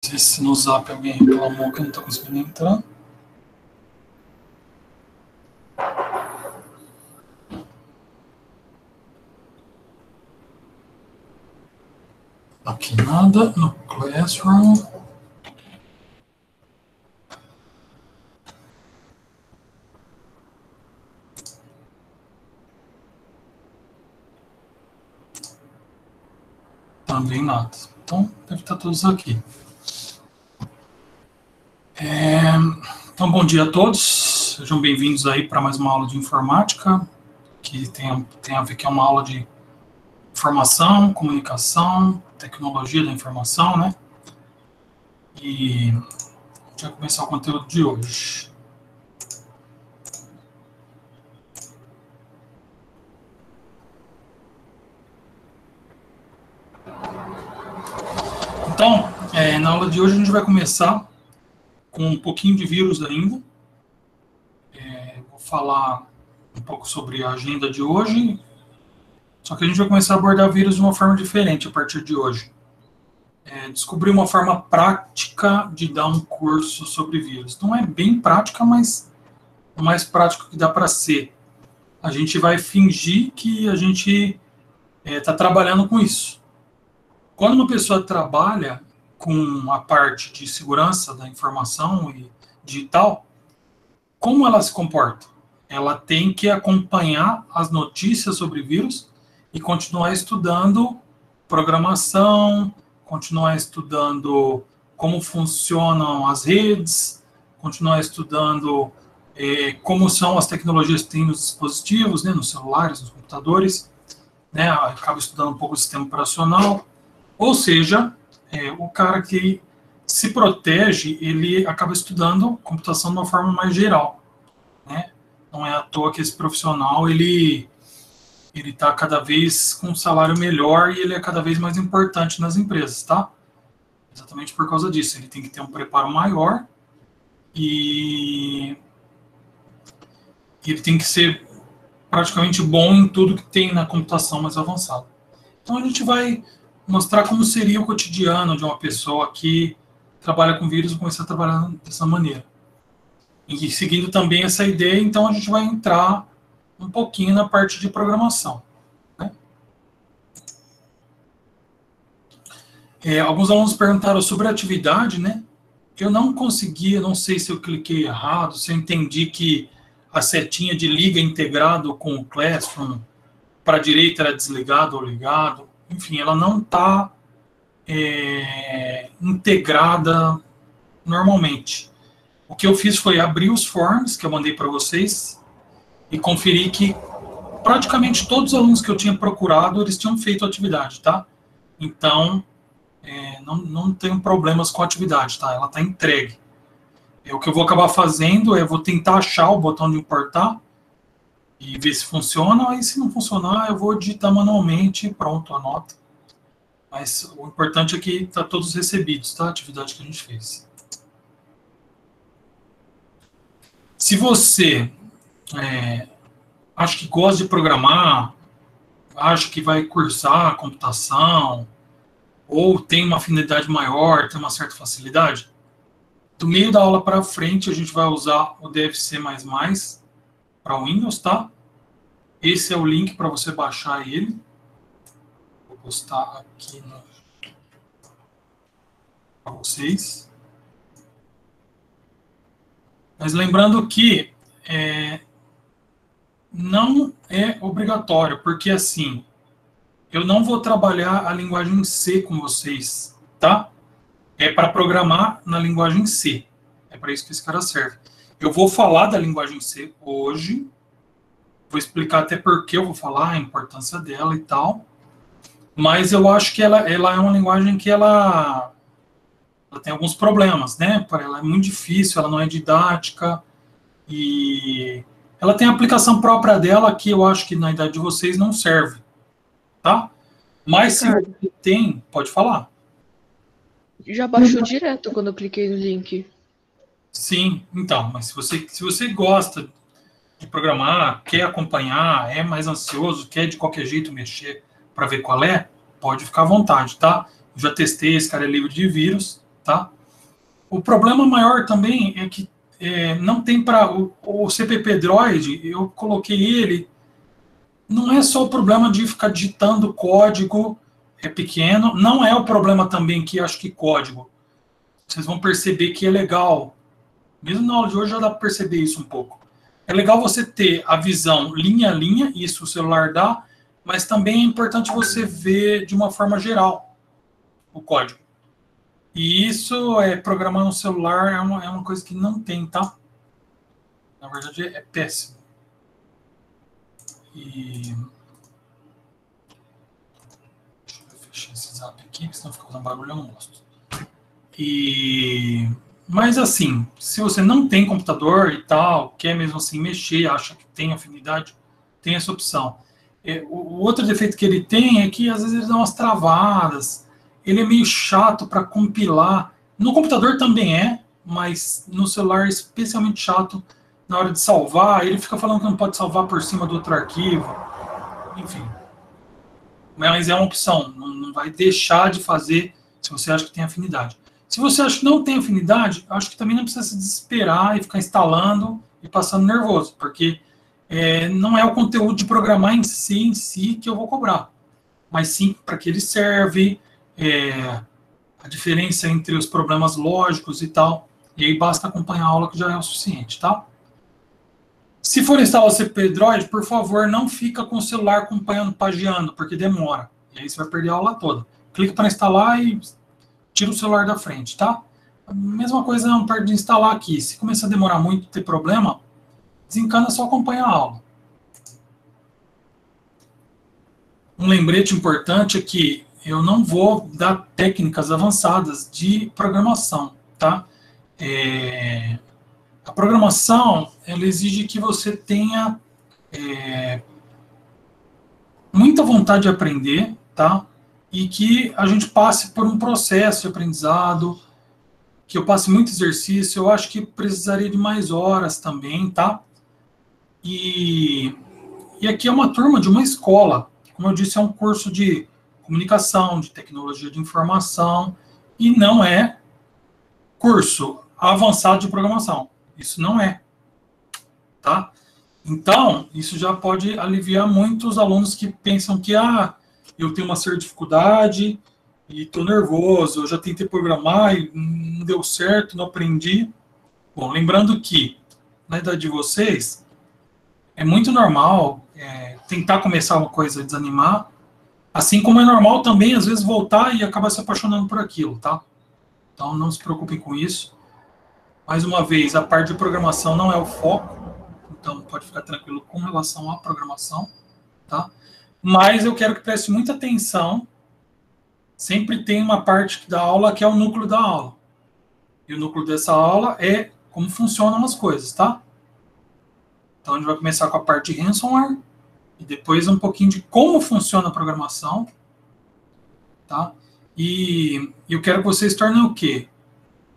Não sei se no Zap alguém reclamou que não está conseguindo entrar. Aqui nada, no Classroom. Também nada. Então, deve estar todos aqui. Então, bom dia a todos. Sejam bem-vindos aí para mais uma aula de informática, que tem a ver que é uma aula de informação, comunicação, tecnologia da informação, né? E a gente vai começar o conteúdo de hoje. Então, na aula de hoje a gente vai começar com um pouquinho de vírus ainda. Vou falar um pouco sobre a agenda de hoje, só que a gente vai começar a abordar vírus de uma forma diferente a partir de hoje. Descobrir uma forma prática de dar um curso sobre vírus. Não é bem prática, mas o mais prático que dá para ser. A gente vai fingir que a gente está trabalhando com isso. Quando uma pessoa trabalha com a parte de segurança da informação e digital, como ela se comporta? Ela tem que acompanhar as notícias sobre vírus e continuar estudando programação, continuar estudando como funcionam as redes, continuar estudando como são as tecnologias que tem nos dispositivos, né, nos celulares, nos computadores, né, acaba estudando um pouco o sistema operacional. Ou seja, o cara que se protege, ele acaba estudando computação de uma forma mais geral, né? Não é à toa que esse profissional, ele está cada vez com um salário melhor e ele é cada vez mais importante nas empresas, tá? Exatamente por causa disso. Ele tem que ter um preparo maior e ele tem que ser praticamente bom em tudo que tem na computação mais avançada. Então a gente vai mostrar como seria o cotidiano de uma pessoa que trabalha com vírus e começar a trabalhar dessa maneira. E seguindo também essa ideia, então a gente vai entrar um pouquinho na parte de programação, né? Alguns alunos perguntaram sobre a atividade, né? Eu não consegui, não sei se eu cliquei errado, se eu entendi que a setinha de liga integrado com o Classroom para a direita era desligado ou ligado. Enfim, ela não está integrada normalmente. O que eu fiz foi abrir os forms que eu mandei para vocês e conferir que praticamente todos os alunos que eu tinha procurado, eles tinham feito a atividade, tá? Então, não tenho problemas com a atividade, tá? Ela está entregue. O que eu vou acabar fazendo eu vou tentar achar o botão de importar e ver se funciona, aí se não funcionar, eu vou digitar manualmente e pronto, anota. Mas o importante é que está todos recebidos, tá? A atividade que a gente fez. Se você acha que gosta de programar, acha que vai cursar computação, ou tem uma afinidade maior, tem uma certa facilidade, do meio da aula para frente a gente vai usar o DFC++ para o Windows, tá? Esse é o link para você baixar ele. Vou postar aqui para vocês. Mas lembrando que não é obrigatório, porque assim, eu não vou trabalhar a linguagem C com vocês, tá? É para programar na linguagem C. É para isso que esse cara serve. Eu vou falar da linguagem C hoje, vou explicar até por que eu vou falar, a importância dela e tal, mas eu acho que ela é uma linguagem que ela tem alguns problemas, né? Ela é muito difícil, ela não é didática, e ela tem a aplicação própria dela que eu acho que na idade de vocês não serve, tá? Mas se você tem, pode falar. Já baixou direto quando eu cliquei no link. Sim, então, mas se você gosta de programar, quer acompanhar, é mais ansioso, quer de qualquer jeito mexer para ver qual é, pode ficar à vontade, tá? Eu já testei, esse cara é livre de vírus, tá? O problema maior também é que não tem para o CPP Droid, eu coloquei ele, não é só o problema de ficar digitando código pequeno, não é o problema também que acho que código. Vocês vão perceber que é legal. Mesmo na aula de hoje já dá para perceber isso um pouco. É legal você ter a visão linha a linha, isso o celular dá, mas também é importante você ver de uma forma geral o código. E isso, programar no celular é uma coisa que não tem, tá? Na verdade, é péssimo. E... deixa eu fechar esse zap aqui, porque senão fica fazendo barulho, eu não gosto. Mas assim, se você não tem computador e tal, quer mesmo assim mexer, acha que tem afinidade, tem essa opção. O outro defeito que ele tem é que às vezes ele dá umas travadas, ele é meio chato para compilar. No computador também mas no celular é especialmente chato na hora de salvar. Ele fica falando que não pode salvar por cima do outro arquivo. Enfim. Mas é uma opção, não vai deixar de fazer se você acha que tem afinidade. Se você acha que não tem afinidade, acho que também não precisa se desesperar e ficar instalando e passando nervoso, porque não é o conteúdo de programar em si que eu vou cobrar, mas sim para que ele serve, a diferença entre os problemas lógicos e tal, e aí basta acompanhar a aula que já é o suficiente, tá? Se for instalar o CP Droid, por favor, não fica com o celular acompanhando, pagiando, porque demora, e aí você vai perder a aula toda. Clica para instalar e tira o celular da frente, tá? A mesma coisa não perde de instalar aqui. Se começar a demorar muito, ter problema, desencana, só acompanha a aula. Um lembrete importante é que eu não vou dar técnicas avançadas de programação, tá? A programação, ela exige que você tenha muita vontade de aprender, tá? E que a gente passe por um processo de aprendizado, que eu passe muito exercício. Eu acho que precisaria de mais horas também, tá? E aqui é uma turma de uma escola. Como eu disse, é um curso de comunicação, de tecnologia de informação, e não é curso avançado de programação. Isso não é, tá? Então, isso já pode aliviar muitos alunos que pensam que, eu tenho uma certa dificuldade e estou nervoso, eu já tentei programar e não deu certo, não aprendi. Bom, lembrando que, na idade de vocês, é muito normal tentar começar uma coisa e desanimar, assim como é normal também, às vezes, voltar e acabar se apaixonando por aquilo, tá? Então, não se preocupem com isso. Mais uma vez, a parte de programação não é o foco, então pode ficar tranquilo com relação à programação, tá? Mas eu quero que preste muita atenção. Sempre tem uma parte da aula que é o núcleo da aula. E o núcleo dessa aula é como funcionam as coisas, tá? Então a gente vai começar com a parte de ransomware e depois um pouquinho de como funciona a programação, tá? E eu quero que vocês tornem o quê?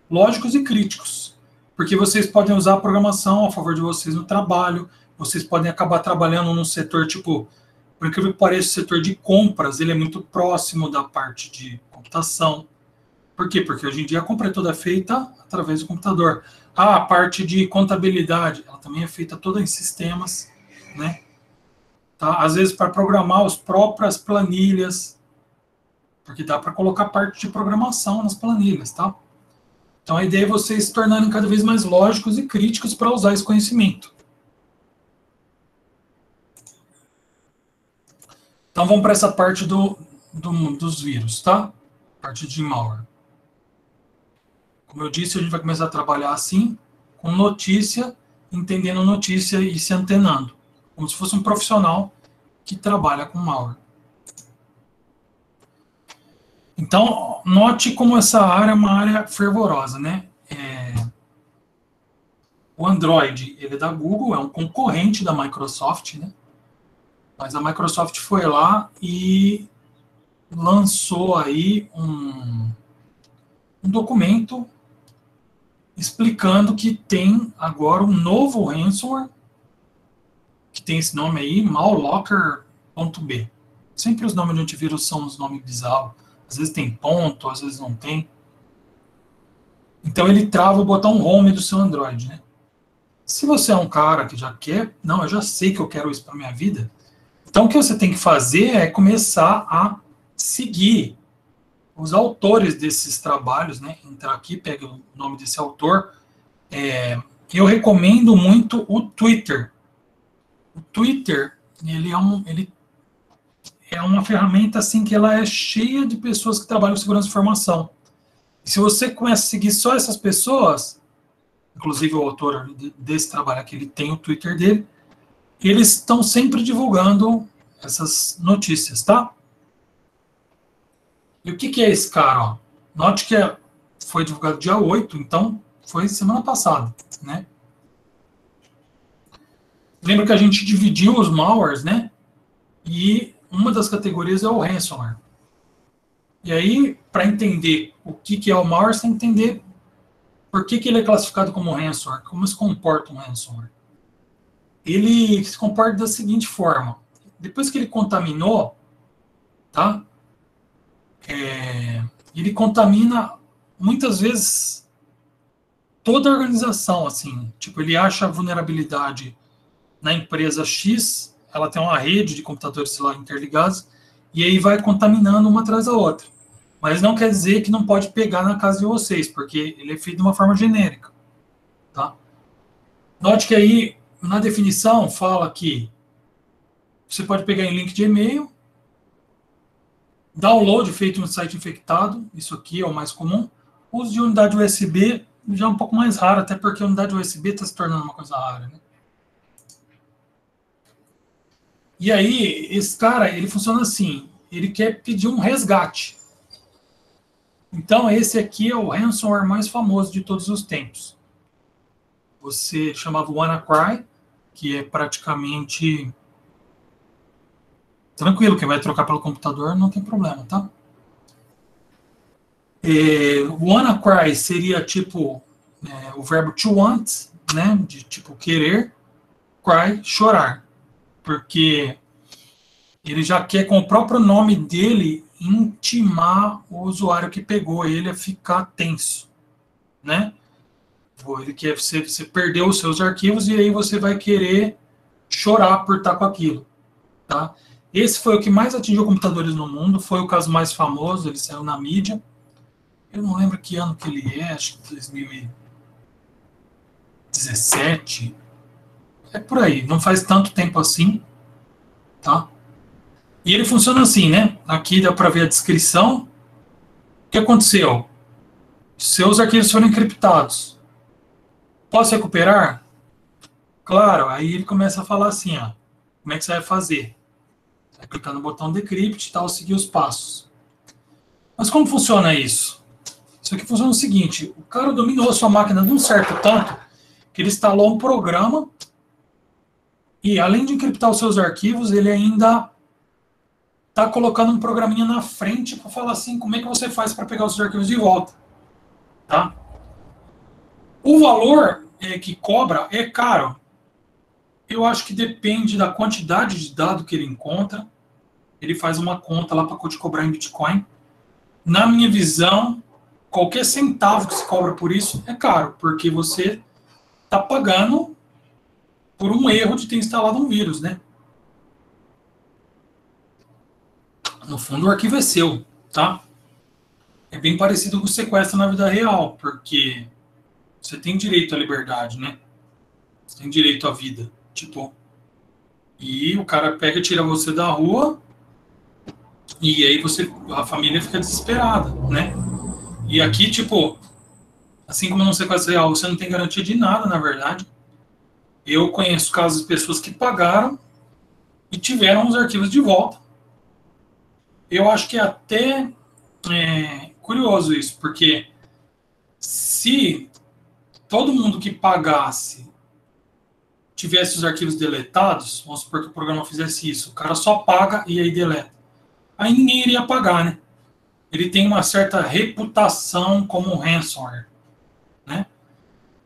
Lógicos e críticos. Porque vocês podem usar a programação a favor de vocês no trabalho, vocês podem acabar trabalhando num setor tipo, por incrível que pareça, o setor de compras, ele é muito próximo da parte de computação. Por quê? Porque hoje em dia a compra é toda feita através do computador. A parte de contabilidade, ela também é feita toda em sistemas, né? Tá? Às vezes para programar as próprias planilhas, porque dá para colocar parte de programação nas planilhas, tá? Então a ideia é vocês se tornarem cada vez mais lógicos e críticos para usar esse conhecimento. Então vamos para essa parte dos vírus, tá? Parte de malware. Como eu disse, a gente vai começar a trabalhar assim, com notícia, entendendo notícia e se antenando. Como se fosse um profissional que trabalha com malware. Então, note como essa área é uma área fervorosa, né? O Android, ele é da Google, é um concorrente da Microsoft, né? Mas a Microsoft foi lá e lançou aí um documento explicando que tem agora um novo ransomware, que tem esse nome aí, mallocker.b. Sempre os nomes de antivírus são os nomes bizarros. Às vezes tem ponto, às vezes não tem. Então ele trava o botão Home do seu Android, né? Se você é um cara que já quer, não, eu já sei que eu quero isso para minha vida, então o que você tem que fazer é começar a seguir os autores desses trabalhos, né? Entrar aqui, pega o nome desse autor. Eu recomendo muito o Twitter. O Twitter, ele é uma ferramenta assim que ela é cheia de pessoas que trabalham com segurança de informação. E se você começa a seguir só essas pessoas, inclusive o autor desse trabalho aqui, ele tem o Twitter dele, eles estão sempre divulgando essas notícias, tá? E o que é esse cara? Ó? Note que foi divulgado dia 8, então foi semana passada, né? Lembra que a gente dividiu os malwares, né? E uma das categorias é o ransomware. E aí, para entender o que é o malware, você tem que entender por que ele é classificado como ransomware, como se comporta um ransomware. Ele se comporta da seguinte forma. Depois que ele contaminou, tá? Ele contamina, muitas vezes, toda a organização, assim. Tipo, ele acha a vulnerabilidade na empresa X, ela tem uma rede de computadores lá interligados, e aí vai contaminando uma atrás da outra. Mas não quer dizer que não pode pegar na casa de vocês, porque ele é feito de uma forma genérica. Tá? Note que aí, na definição, fala que você pode pegar em link de e-mail, download feito no site infectado, isso aqui é o mais comum. Uso de unidade USB já é um pouco mais raro, até porque a unidade USB está se tornando uma coisa rara. Né? E aí, esse cara, ele funciona assim, ele quer pedir um resgate. Então, esse aqui é o ransomware mais famoso de todos os tempos. Você chamava o WannaCry, que é praticamente tranquilo, quem vai trocar pelo computador não tem problema, tá? O WannaCry seria tipo o verbo to want, né? De tipo querer, cry, chorar. Porque ele já quer, com o próprio nome dele, intimar o usuário que pegou ele a ficar tenso, né? Ele quer, você perdeu os seus arquivos e aí você vai querer chorar por estar com aquilo, tá? Esse foi o que mais atingiu computadores no mundo, foi o caso mais famoso, ele saiu na mídia. Eu não lembro que ano que ele é, acho que 2017. É por aí, não faz tanto tempo assim, tá? E ele funciona assim, né? Aqui dá para ver a descrição. O que aconteceu? Seus arquivos foram encriptados. Posso recuperar? Claro, aí ele começa a falar assim, ó. Como é que você vai fazer? Você vai clicar no botão Decrypt e tal, seguir os passos. Mas como funciona isso? Isso aqui funciona o seguinte, o cara dominou a sua máquina de um certo tanto que ele instalou um programa e, além de encriptar os seus arquivos, ele ainda está colocando um programinha na frente para falar assim, como é que você faz para pegar os seus arquivos de volta. Tá? O valor que cobra é caro. Eu acho que depende da quantidade de dado que ele encontra. Ele faz uma conta lá para te cobrar em Bitcoin. Na minha visão, qualquer centavo que se cobra por isso é caro, porque você está pagando por um erro de ter instalado um vírus, né? No fundo, o arquivo é seu, tá? É bem parecido com o sequestro na vida real, porque você tem direito à liberdade, né? Você tem direito à vida, tipo. E o cara pega e tira você da rua, e aí a família fica desesperada, né? E aqui, tipo, assim como no sequestro real, você não tem garantia de nada, na verdade. Eu conheço casos de pessoas que pagaram e tiveram os arquivos de volta. Eu acho que é até curioso isso, porque se todo mundo que pagasse tivesse os arquivos deletados, vamos supor que o programa fizesse isso, o cara só paga e aí deleta. Aí ninguém iria pagar, né? Ele tem uma certa reputação como ransomware, né?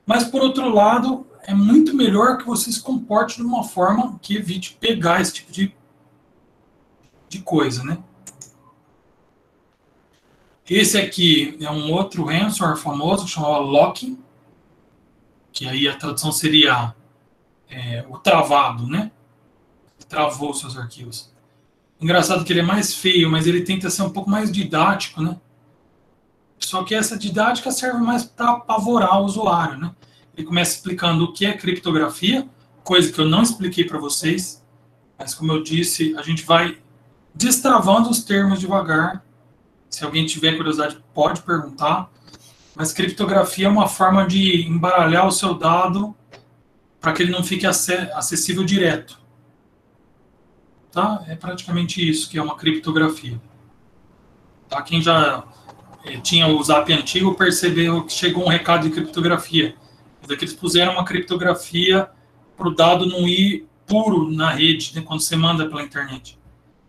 Mas, por outro lado, é muito melhor que você se comporte de uma forma que evite pegar esse tipo de coisa, né? Esse aqui é um outro ransomware famoso, que chamava Loki, que aí a tradução seria o travado, né? Travou seus arquivos. Engraçado que ele é mais feio, mas ele tenta ser um pouco mais didático, né? Só que essa didática serve mais para apavorar o usuário, né? Ele começa explicando o que é criptografia, coisa que eu não expliquei para vocês, mas como eu disse, a gente vai destravando os termos devagar. Se alguém tiver curiosidade, pode perguntar. Mas criptografia é uma forma de embaralhar o seu dado para que ele não fique acessível direto. Tá? É praticamente isso que é uma criptografia. Tá? Quem já tinha o Zap antigo percebeu que chegou um recado de criptografia. Daqui eles puseram uma criptografia para o dado não ir puro na rede, né, quando você manda pela internet.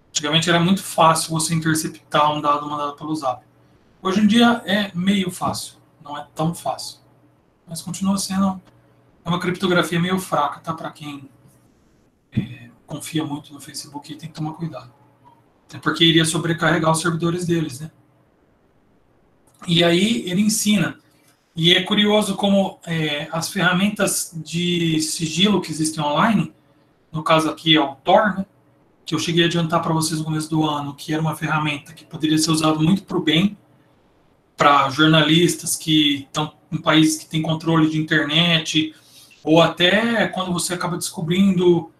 Antigamente era muito fácil você interceptar um dado mandado pelo Zap. Hoje em dia é meio fácil, não é tão fácil. Mas continua sendo uma criptografia meio fraca, tá? Para quem confia muito no Facebook, tem que tomar cuidado. Até porque iria sobrecarregar os servidores deles, né? E aí ele ensina. E é curioso como as ferramentas de sigilo que existem online, no caso aqui é o Tor, né? Que eu cheguei a adiantar para vocês no começo do ano, que era uma ferramenta que poderia ser usada muito para o bem, para jornalistas que estão em países que têm controle de internet, ou até quando você acaba descobrindo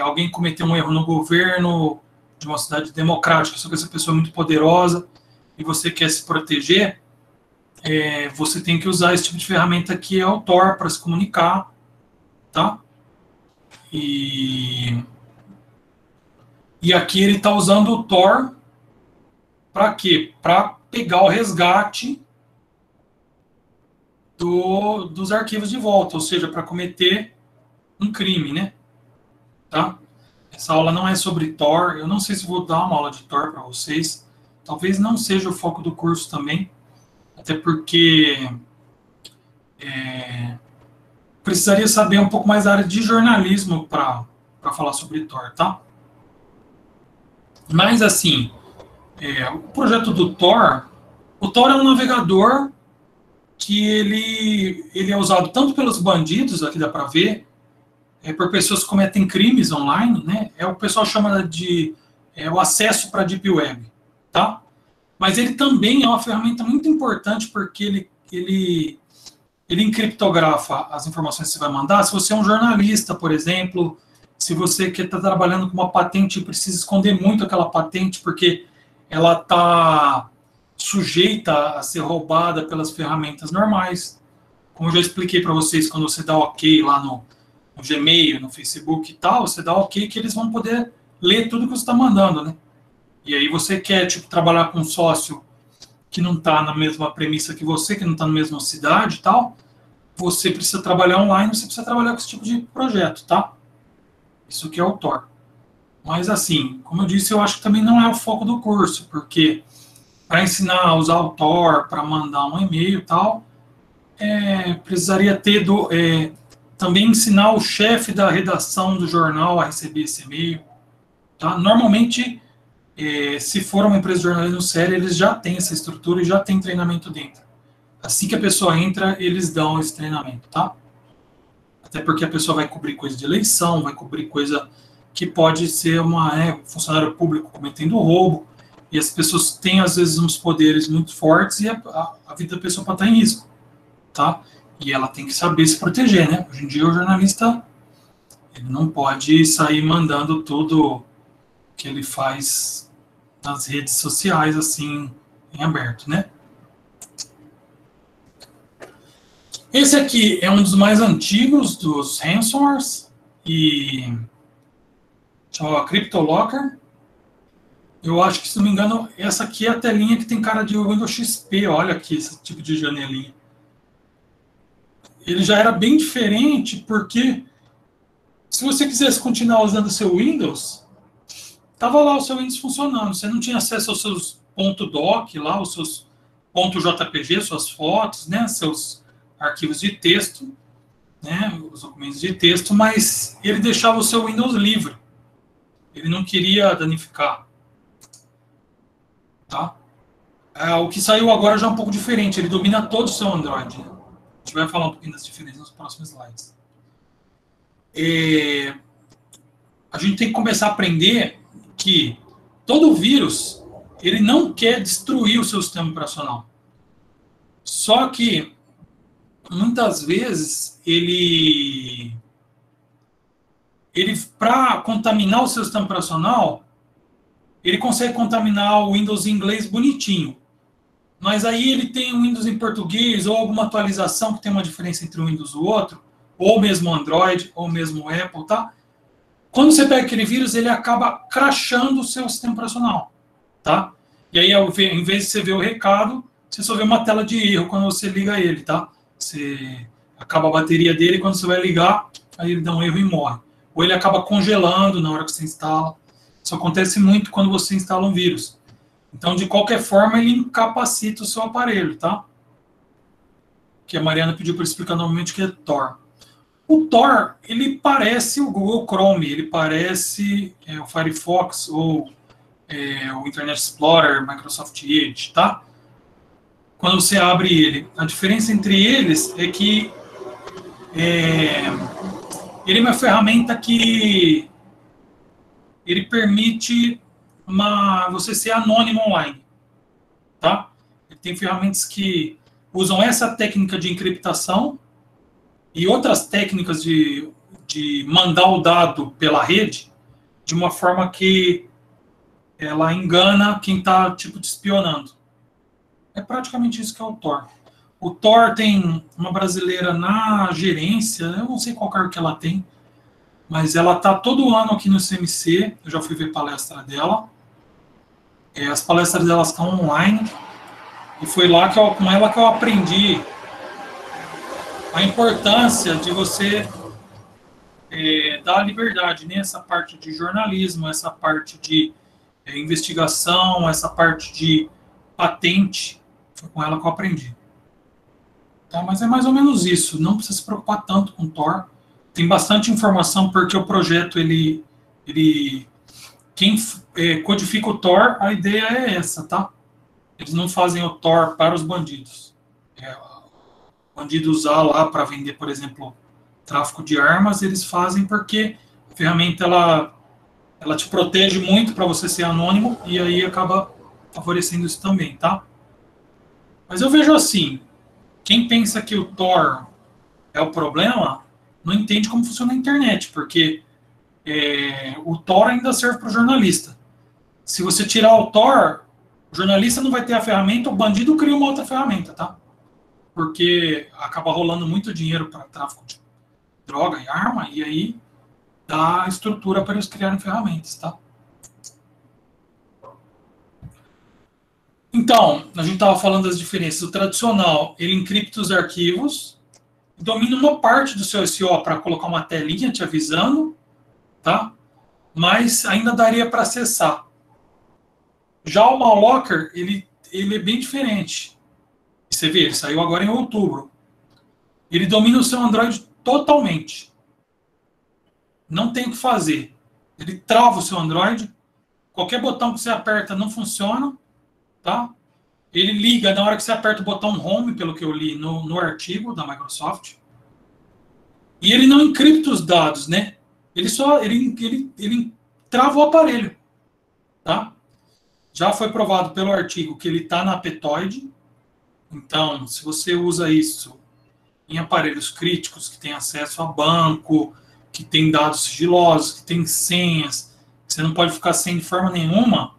alguém cometeu um erro no governo de uma cidade democrática, só que essa pessoa é muito poderosa e você quer se proteger, você tem que usar esse tipo de ferramenta que é o Tor para se comunicar, tá? E aqui ele está usando o Tor para quê? Para pegar o resgate dos arquivos de volta, ou seja, para cometer um crime, né? Tá? Essa aula não é sobre Tor, eu não sei se vou dar uma aula de Tor para vocês, talvez não seja o foco do curso também, até porque precisaria saber um pouco mais da área de jornalismo para falar sobre Tor, tá? Mas assim, o projeto do Tor, o Tor é um navegador que ele é usado tanto pelos bandidos, aqui dá para ver, por pessoas que cometem crimes online, né? O pessoal chama de o acesso para a Deep Web, tá? Mas ele também é uma ferramenta muito importante porque ele encriptografa as informações que você vai mandar. Se você é um jornalista, por exemplo, se você que está trabalhando com uma patente e precisa esconder muito aquela patente porque ela está sujeita a ser roubada pelas ferramentas normais. Como eu já expliquei para vocês, quando você dá OK lá no Gmail, no Facebook e tal, você dá OK que eles vão poder ler tudo que você está mandando, né? E aí você quer, trabalhar com um sócio que não está na mesma premissa que você, que não está na mesma cidade e tal, você precisa trabalhar online, você precisa trabalhar com esse tipo de projeto, tá? Isso que é o Tor. Mas assim, como eu disse, eu acho que também não é o foco do curso, porque para ensinar a usar o Tor, para mandar um e-mail e tal, precisaria ter também ensinar o chefe da redação do jornal a receber esse e-mail. Tá? Normalmente, se for uma empresa de jornalismo séria, eles já têm essa estrutura e já tem treinamento dentro. Assim que a pessoa entra, eles dão esse treinamento, tá? Até porque a pessoa vai cobrir coisa de eleição, vai cobrir coisa que pode ser funcionário público cometendo roubo, e as pessoas têm, às vezes, uns poderes muito fortes e a vida da pessoa pode estar em risco, tá? E ela tem que saber se proteger, né? Hoje em dia, o jornalista ele não pode sair mandando tudo que ele faz nas redes sociais, assim, em aberto, né? Esse aqui é um dos mais antigos dos ransomwares e chama CryptoLocker. Eu acho que, se não me engano, essa aqui é a telinha que tem cara de Windows XP. Olha aqui esse tipo de janelinha. Ele já era bem diferente porque se você quisesse continuar usando o seu Windows, estava lá o seu Windows funcionando. Você não tinha acesso aos seus .doc lá, os seus .jpg, suas fotos, né, seus arquivos de texto, né, os documentos de texto, mas ele deixava o seu Windows livre. Ele não queria danificar. Tá? O que saiu agora já é um pouco diferente, ele domina todo o seu Android. Né? A gente vai falar um pouquinho das diferenças nos próximos slides. A gente tem que começar a aprender que todo vírus, ele não quer destruir o seu sistema operacional. Só que, muitas vezes, ele para contaminar o seu sistema operacional, ele consegue contaminar o Windows em inglês bonitinho. Mas aí ele tem o Windows em português, ou alguma atualização que tem uma diferença entre um Windows e o outro, ou mesmo Android, ou mesmo Apple, tá? Quando você pega aquele vírus, ele acaba crashando o seu sistema operacional, tá? E aí, em vez de você ver o recado, você só vê uma tela de erro quando você liga ele, tá? Você acaba a bateria dele, quando você vai ligar, aí ele dá um erro e morre. Ou ele acaba congelando na hora que você instala. Isso acontece muito quando você instala um vírus. Então, de qualquer forma, ele incapacita o seu aparelho, tá? Que a Mariana pediu para explicar novamente o que é Tor. O Tor, ele parece o Google Chrome, ele parece o Firefox ou o Internet Explorer, Microsoft Edge, tá? Quando você abre ele. A diferença entre eles é que ele é uma ferramenta que ele permite você ser anônimo online, tá? Ele tem ferramentas que usam essa técnica de encriptação e outras técnicas de mandar o dado pela rede de uma forma que ela engana quem está tipo te espionando. É praticamente isso que é o Tor. O Tor tem uma brasileira na gerência, eu não sei qual cargo que ela tem, mas ela está todo ano aqui no CMC, eu já fui ver palestra dela. As palestras delas estão online, e foi lá com ela que eu aprendi a importância de você dar liberdade, né? Essa parte de jornalismo, essa parte de investigação, essa parte de patente, foi com ela que eu aprendi. Tá? Mas é mais ou menos isso, não precisa se preocupar tanto com Tor. Tem bastante informação, porque o projeto, quem codifica o Tor, a ideia é essa, tá? Eles não fazem o Tor para os bandidos. O bandido usar lá para vender, por exemplo, tráfico de armas, eles fazem porque a ferramenta ela te protege muito para você ser anônimo, e aí acaba favorecendo isso também, tá? Mas eu vejo assim, quem pensa que o Tor é o problema, não entende como funciona a internet, porque o Tor ainda serve para o jornalista. Se você tirar o Tor, o jornalista não vai ter a ferramenta, o bandido cria uma outra ferramenta, tá? Porque acaba rolando muito dinheiro para tráfico de droga e arma, e aí dá estrutura para eles criarem ferramentas, tá? Então, a gente estava falando das diferenças. O tradicional, ele encripta os arquivos, domina uma parte do seu SEO para colocar uma telinha te avisando, tá? Mas ainda daria para acessar. Já o Mallocker, ele é bem diferente. Você vê, ele saiu agora em outubro. Ele domina o seu Android totalmente. Não tem o que fazer. Ele trava o seu Android. Qualquer botão que você aperta não funciona. Tá? Ele liga na hora que você aperta o botão Home, pelo que eu li no artigo da Microsoft. E ele não encripta os dados, né? Ele trava o aparelho. Tá? Já foi provado pelo artigo que ele está na Aptoide. Então, se você usa isso em aparelhos críticos que têm acesso a banco, que tem dados sigilosos, que tem senhas, que você não pode ficar sem de forma nenhuma,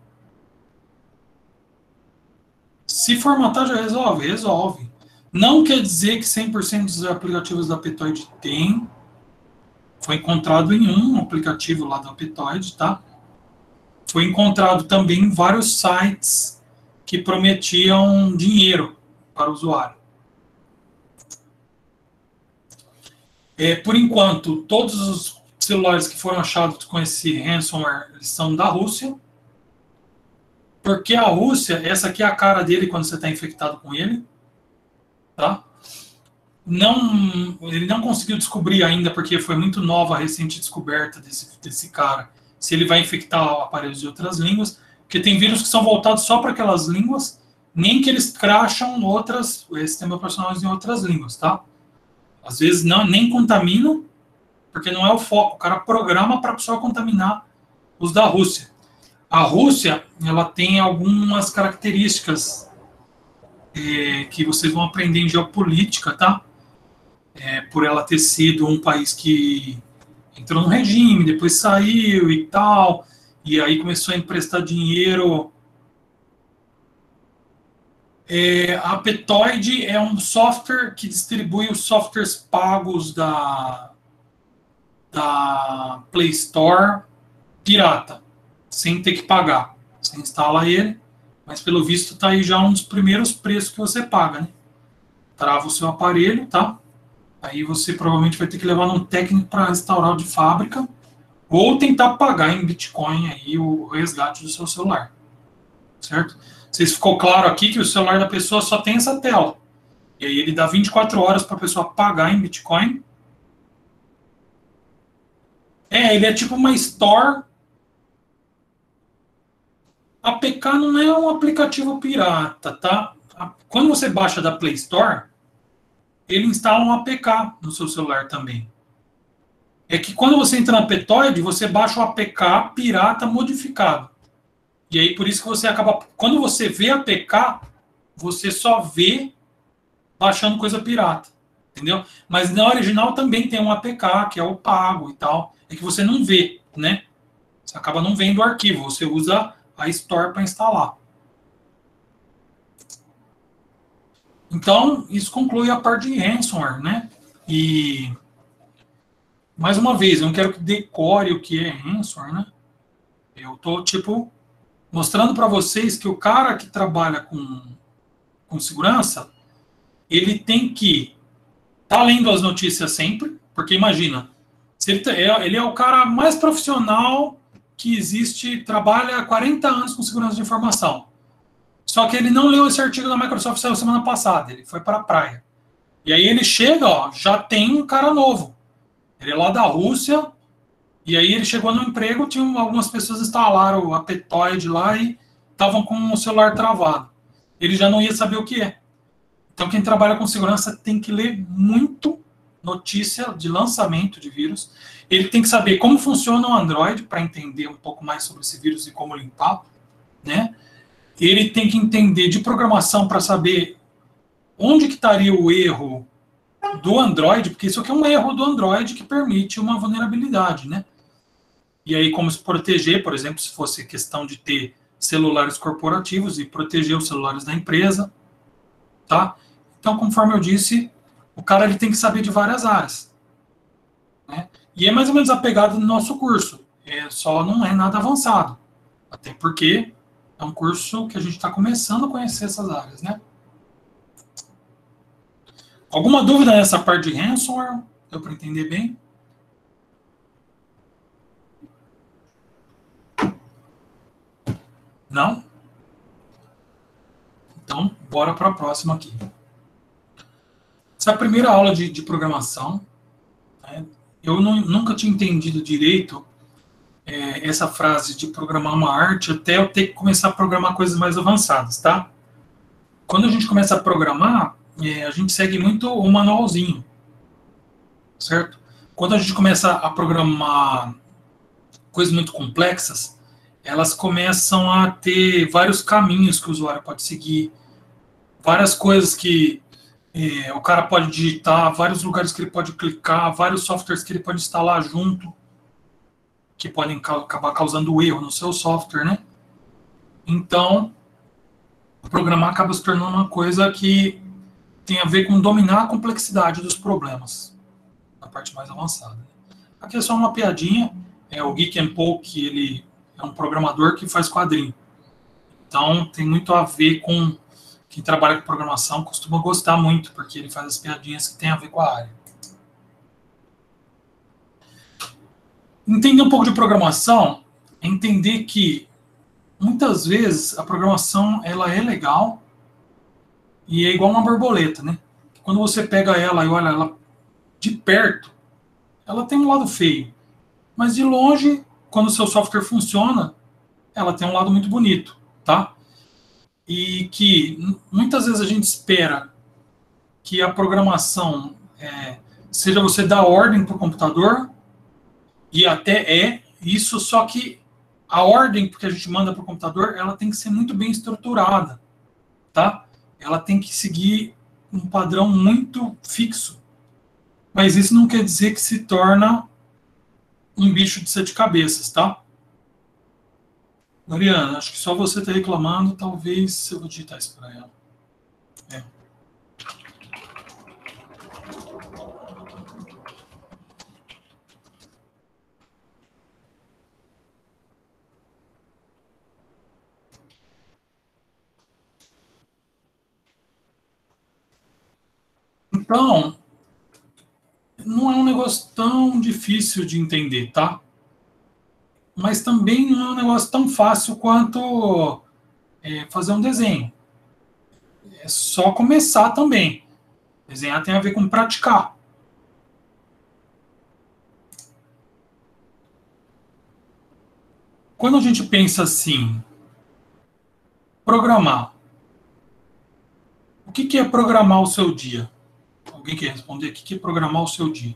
se formatar já resolve? Resolve. Não quer dizer que 100% dos aplicativos da Aptoide tem. Foi encontrado em um aplicativo lá da Aptoide, tá? Foi encontrado também em vários sites que prometiam dinheiro para o usuário. Por enquanto, todos os celulares que foram achados com esse ransomware são da Rússia. Porque a Rússia, essa aqui é a cara dele quando você está infectado com ele. Tá? Ele não conseguiu descobrir ainda, porque foi muito nova a recente descoberta desse cara, se ele vai infectar aparelhos de outras línguas, porque tem vírus que são voltados só para aquelas línguas, nem que eles crasham outras sistemas operacionais em outras línguas, tá? Às vezes não, nem contaminam, porque não é o foco. O cara programa para a pessoa contaminar os da Rússia. A Rússia, ela tem algumas características que vocês vão aprender em geopolítica, tá? Por ela ter sido um país que entrou no regime, depois saiu e tal, e aí começou a emprestar dinheiro. A Aptoide é um software que distribui os softwares pagos da Play Store pirata, sem ter que pagar. Você instala ele, mas pelo visto está aí já um dos primeiros preços que você paga, né? Trava o seu aparelho, tá? Aí você provavelmente vai ter que levar num técnico para restaurar o de fábrica ou tentar pagar em Bitcoin aí o resgate do seu celular, certo? Vocês ficou claro aqui que o celular da pessoa só tem essa tela. E aí ele dá 24 horas para a pessoa pagar em Bitcoin. Ele é tipo uma store. APK não é um aplicativo pirata, tá? Quando você baixa da Play Store, ele instala um APK no seu celular também. É que quando você entra na Aptoide, você baixa o APK pirata modificado. E aí por isso que você acaba... Quando você vê APK, você só vê baixando coisa pirata. Entendeu? Mas na original também tem um APK, que é o pago e tal. É que você não vê, né? Você acaba não vendo o arquivo. Você usa a Store para instalar. Então, isso conclui a parte de ransomware, né? E, mais uma vez, eu não quero que decore o que é ransomware, né? Eu tô, tipo, mostrando para vocês que o cara que trabalha com segurança, ele tem que estar lendo as notícias sempre, porque imagina, se ele é o cara mais profissional que existe, trabalha há 40 anos com segurança de informação. Só que ele não leu esse artigo da Microsoft, saiu semana passada, ele foi para a praia. E aí ele chega, ó, já tem um cara novo. Ele é lá da Rússia, e aí ele chegou no emprego, algumas pessoas instalaram a Aptoide lá e estavam com o celular travado. Ele já não ia saber o que é. Então quem trabalha com segurança tem que ler muito notícia de lançamento de vírus. Ele tem que saber como funciona o Android para entender um pouco mais sobre esse vírus e como limpar, né? Ele tem que entender de programação para saber onde que estaria o erro do Android, porque isso aqui é um erro do Android que permite uma vulnerabilidade, né? E aí como se proteger, por exemplo, se fosse questão de ter celulares corporativos e proteger os celulares da empresa, tá? Então, conforme eu disse, o cara ele tem que saber de várias áreas, né? E é mais ou menos a pegada do nosso curso, só não é nada avançado, até porque é um curso que a gente está começando a conhecer essas áreas, né? Alguma dúvida nessa parte de ransomware? Deu para entender bem? Não? Então, bora para a próxima aqui. Essa é a primeira aula de programação. Né? Eu nunca tinha entendido direito essa frase de programar uma arte até eu ter que começar a programar coisas mais avançadas, tá? Quando a gente começa a programar, a gente segue muito o manualzinho, certo? Quando a gente começa a programar coisas muito complexas, elas começam a ter vários caminhos que o usuário pode seguir, várias coisas que o cara pode digitar, vários lugares que ele pode clicar, vários softwares que ele pode instalar junto, que podem acabar causando erro no seu software, né? Então, programar acaba se tornando uma coisa que tem a ver com dominar a complexidade dos problemas, na parte mais avançada. Aqui é só uma piadinha, o Geek and Poke, ele é um programador que faz quadrinho. Então, tem muito a ver com quem trabalha com programação, costuma gostar muito, porque ele faz as piadinhas que tem a ver com a área. Entender um pouco de programação é entender que muitas vezes a programação ela é legal e é igual uma borboleta, né? Quando você pega ela e olha ela de perto, ela tem um lado feio. Mas de longe, quando o seu software funciona, ela tem um lado muito bonito, tá? e que muitas vezes a gente espera que a programação seja você dar ordem para o computador, e até isso, só que a ordem que a gente manda para o computador, ela tem que ser muito bem estruturada, tá? Ela tem que seguir um padrão muito fixo. Mas isso não quer dizer que se torna um bicho de 7 cabeças, tá? Mariana, acho que só você está reclamando, talvez eu vou digitar isso para ela. Então, não é um negócio tão difícil de entender, tá? Mas também não é um negócio tão fácil quanto fazer um desenho. É só começar também. Desenhar tem a ver com praticar. Quando a gente pensa assim, programar. O que é programar o seu dia? Alguém quer responder? O que é programar o seu dia?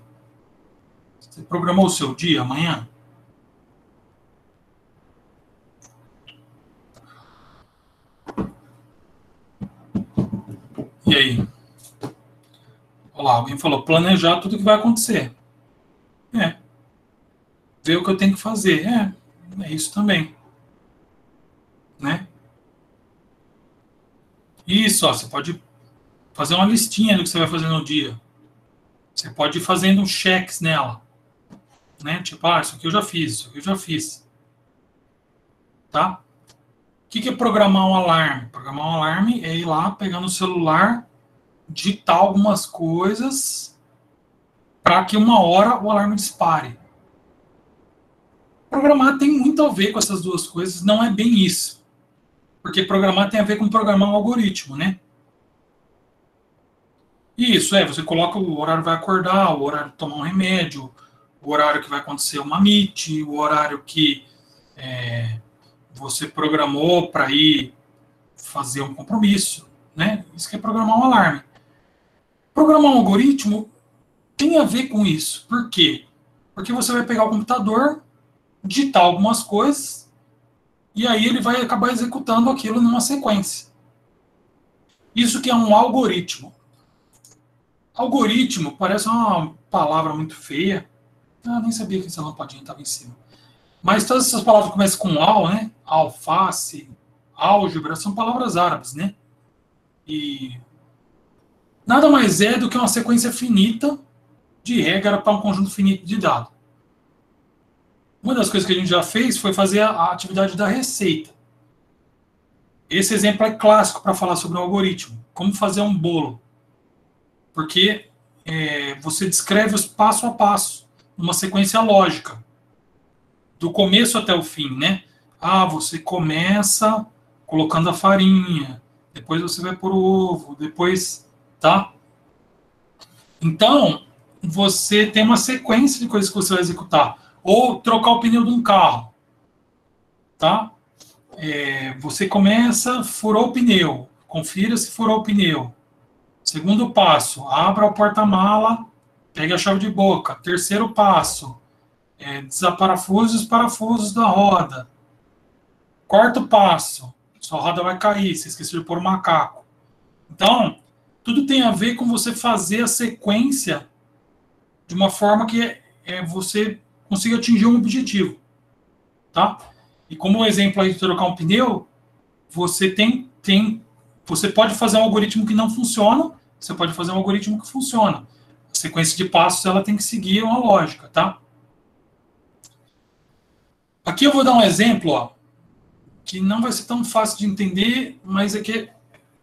Você programou o seu dia amanhã? E aí? Olha lá, alguém falou planejar tudo o que vai acontecer. Ver o que eu tenho que fazer. É isso também. Né? Isso, ó, você pode fazer uma listinha do que você vai fazer no dia. Você pode ir fazendo cheques nela. Né? Tipo, isso aqui eu já fiz, isso aqui eu já fiz. Tá? O que é programar um alarme? Programar um alarme é ir lá, pegar no celular, digitar algumas coisas para que uma hora o alarme dispare. Programar tem muito a ver com essas duas coisas, não é bem isso. Porque programar tem a ver com programar um algoritmo, né? Isso, você coloca o horário que vai acordar, o horário de tomar um remédio, o horário que vai acontecer uma meet, o horário que você programou para ir fazer um compromisso, né? Isso que é programar um alarme. Programar um algoritmo tem a ver com isso. Por quê? Porque você vai pegar o computador, digitar algumas coisas, e aí ele vai acabar executando aquilo numa sequência. Isso que é um algoritmo. Algoritmo parece uma palavra muito feia. Nem sabia que essa lampadinha estava em cima. Mas todas essas palavras que começam com al, né? Alface, álgebra, são palavras árabes, né? E nada mais é do que uma sequência finita de regra para um conjunto finito de dados. Uma das coisas que a gente já fez foi fazer a atividade da receita. Esse exemplo é clássico para falar sobre um algoritmo. Como fazer um bolo. Porque você descreve os passo a passo, numa sequência lógica. Do começo até o fim, né? Você começa colocando a farinha, depois você vai pôr o ovo, depois, tá? Então, você tem uma sequência de coisas que você vai executar. Ou trocar o pneu de um carro, tá? Você começa, furou o pneu, confira se furou o pneu. Segundo passo, abra o porta-mala, pegue a chave de boca. Terceiro passo, desaparafuse os parafusos da roda. Quarto passo, sua roda vai cair, você esqueceu de pôr o macaco. Então, tudo tem a ver com você fazer a sequência de uma forma que você consiga atingir um objetivo. Tá? E como o exemplo aí de trocar um pneu, você você pode fazer um algoritmo que não funciona, você pode fazer um algoritmo que funciona. A sequência de passos ela tem que seguir uma lógica, tá? Aqui eu vou dar um exemplo, que não vai ser tão fácil de entender, mas é que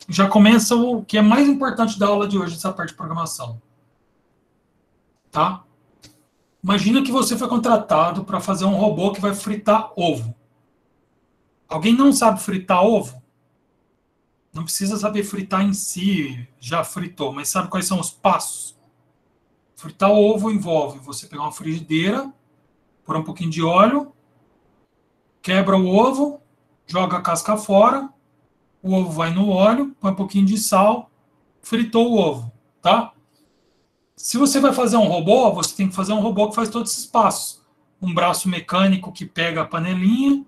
já começa o que é mais importante da aula de hoje, essa parte de programação. Tá? Imagina que você foi contratado para fazer um robô que vai fritar ovo. Alguém não sabe fritar ovo? Não precisa saber fritar em si, já fritou, mas sabe quais são os passos? Fritar o ovo envolve você pegar uma frigideira, pôr um pouquinho de óleo, quebra o ovo, joga a casca fora, o ovo vai no óleo, põe um pouquinho de sal, fritou o ovo, tá? Se você vai fazer um robô, você tem que fazer um robô que faz todos esses passos. Um braço mecânico que pega a panelinha,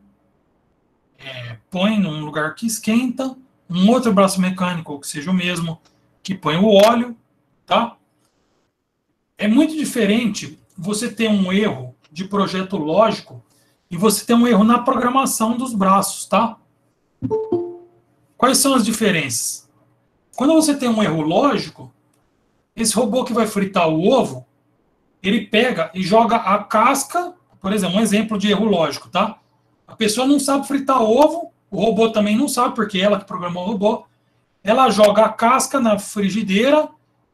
põe num lugar que esquenta, um outro braço mecânico, que seja o mesmo, que põe o óleo, tá? É muito diferente você ter um erro de projeto lógico e você ter um erro na programação dos braços, tá? Quais são as diferenças? Quando você tem um erro lógico, esse robô que vai fritar o ovo, ele pega e joga a casca, por exemplo, um exemplo de erro lógico, tá? A pessoa não sabe fritar ovo, o robô também não sabe, porque é ela que programou o robô. Ela joga a casca na frigideira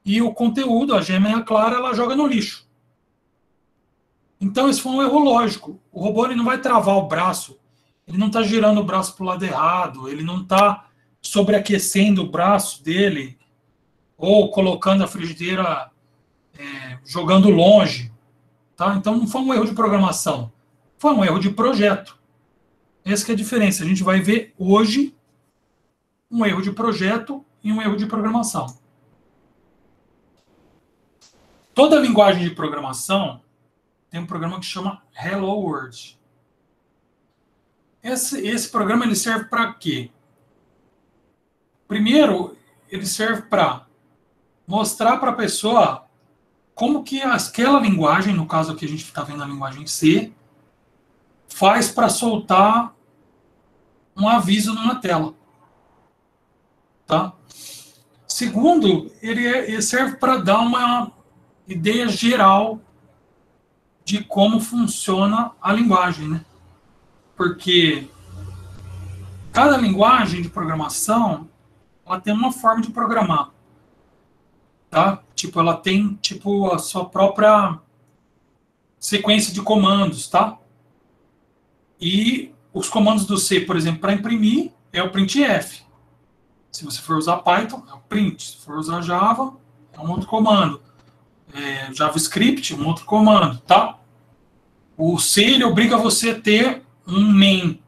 e o conteúdo, a gema e a clara, ela joga no lixo. Então, esse foi um erro lógico. O robô ele não vai travar o braço, ele não está girando o braço para o lado errado, ele não está sobreaquecendo o braço dele, ou colocando a frigideira jogando longe. Tá? Então, não foi um erro de programação, foi um erro de projeto. Essa que é a diferença. A gente vai ver hoje um erro de projeto e um erro de programação. Toda linguagem de programação tem um programa que chama Hello World. Esse programa ele serve para quê? Primeiro, ele serve para mostrar para a pessoa como que aquela linguagem, no caso aqui a gente está vendo a linguagem C, faz para soltar um aviso numa tela. Tá? Segundo, ele serve para dar uma ideia geral de como funciona a linguagem, né? Porque cada linguagem de programação ela tem uma forma de programar, tá? Tipo, ela tem tipo a sua própria sequência de comandos, tá? E os comandos do C, por exemplo, para imprimir é o printf. Se você for usar Python, é o print. Se for usar Java, é um outro comando. JavaScript, um outro comando, tá? O C, ele obriga você a ter um main.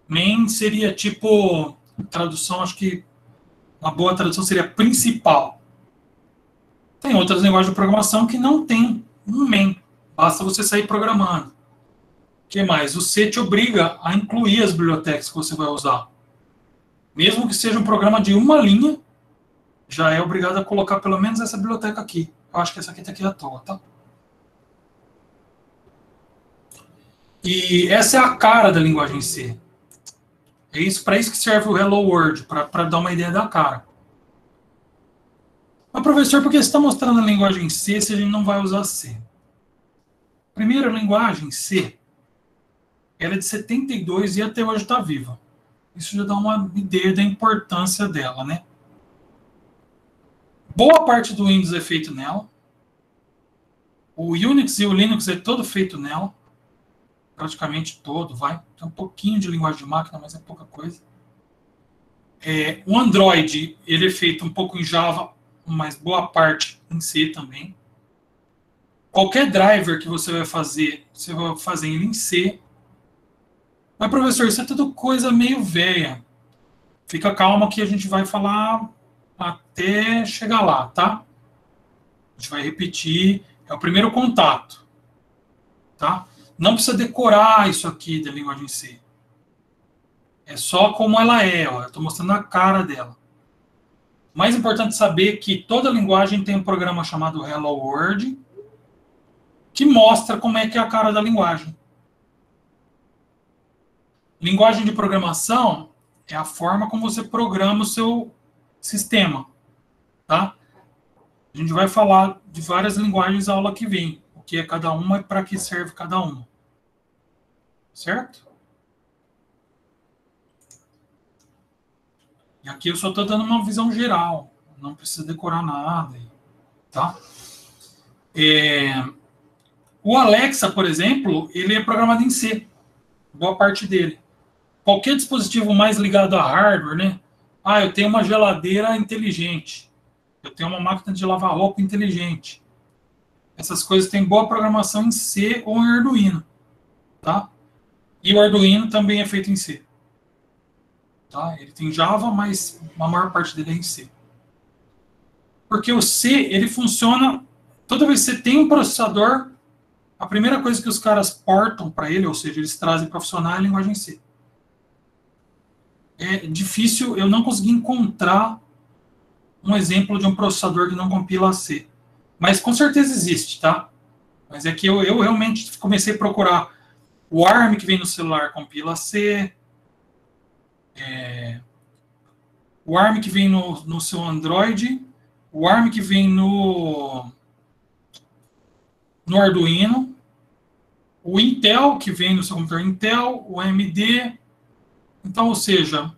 Main seria tipo, tradução, acho que uma boa tradução seria principal. Tem outras linguagens de programação que não tem um main. Basta você sair programando. O que mais? O C te obriga a incluir as bibliotecas que você vai usar. Mesmo que seja um programa de uma linha, já é obrigado a colocar pelo menos essa biblioteca aqui. Eu acho que essa aqui está aqui à toa, tá? E essa é a cara da linguagem C. É isso, para isso que serve o Hello World, para dar uma ideia da cara. Mas, professor, por que você está mostrando a linguagem C se a gente não vai usar C? Primeiro, a linguagem C, ela é de 72 e até hoje está viva. Isso já dá uma ideia da importância dela, né? Boa parte do Windows é feito nela. O Unix e o Linux é todo feito nela. Praticamente todo, vai. Tem um pouquinho de linguagem de máquina, mas é pouca coisa. O Android, ele é feito um pouco em Java, mas boa parte em C também. Qualquer driver que você vai fazer ele em C. Mas, professor, isso é tudo coisa meio velha. Fica calma que a gente vai falar até chegar lá, tá? A gente vai repetir. É o primeiro contato. Tá? Não precisa decorar isso aqui da linguagem C. É só como ela é. Ó. Eu estou mostrando a cara dela. Mais importante saber que toda linguagem tem um programa chamado Hello World que mostra como é que é a cara da linguagem. Linguagem de programação é a forma como você programa o seu sistema. Tá? A gente vai falar de várias linguagens na aula que vem. O que é cada uma e para que serve cada uma. Certo? E aqui eu só estou dando uma visão geral. Não precisa decorar nada. Tá? O Alexa, por exemplo, ele é programado em C. Boa parte dele. Qualquer dispositivo mais ligado a hardware, né? Eu tenho uma geladeira inteligente. Eu tenho uma máquina de lavar roupa inteligente. Essas coisas têm boa programação em C ou em Arduino. Tá? E o Arduino também é feito em C. tá? Ele tem Java, mas a maior parte dele é em C. Porque o C, ele funciona... Toda vez que você tem um processador, a primeira coisa que os caras portam para ele, ou seja, eles trazem para funcionar, é a linguagem C. É difícil, eu não consegui encontrar um exemplo de um processador que não compila C. Mas com certeza existe, tá? Mas é que eu realmente comecei a procurar o ARM que vem no celular compila C, o ARM que vem no seu Android, o ARM que vem no Arduino, o Intel que vem no seu computador Intel, o AMD. Então, ou seja,